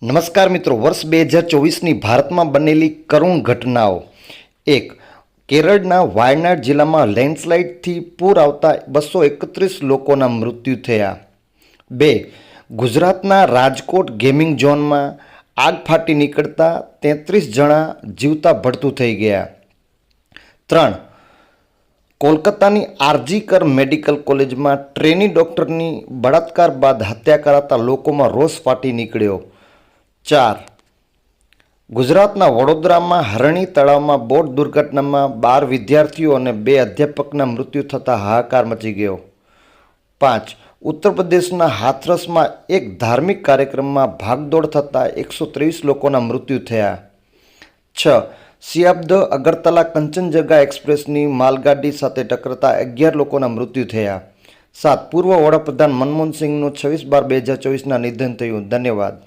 નમસ્કાર મિત્રો, વર્ષ 2024ની ભારતમાં બનેલી કરુણ ઘટનાઓ. 1. કેરળના વાયનાડ જિલ્લામાં લેન્ડસ્લાઇડથી પૂર આવતા 231 લોકોના મૃત્યુ થયા. 2. ગુજરાતના રાજકોટ ગેમિંગ ઝોનમાં આગ ફાટી નીકળતા 33 જણા જીવતા ભડતું થઈ ગયા. 3. કોલકાતાની આરજી કર મેડિકલ કોલેજમાં ટ્રેની ડોક્ટરની બળાત્કાર બાદ હત્યા કરાતા લોકોમાં રોષ ફાટી નીકળ્યો. 4. ગુજરાતના વડોદરામાં હરણી તળાવમાં બોટ દુર્ઘટનામાં 12 વિદ્યાર્થીઓ અને 2 અધ્યાપકના મૃત્યુ થતાં હાહાકાર મચી ગયો. 5. ઉત્તર પ્રદેશના હાથરસમાં એક ધાર્મિક કાર્યક્રમમાં ભાગદોડ થતાં 123 લોકોના મૃત્યુ થયા. 6. સિયાબદ અગરતલા કંચનજંગા એક્સપ્રેસની માલગાડી સાથે ટકરાતા 11 લોકોના મૃત્યુ થયા. 7. પૂર્વ વડાપ્રધાન મનમોહન સિંહનું 26/12/2024ના નિધન થયું. ધન્યવાદ.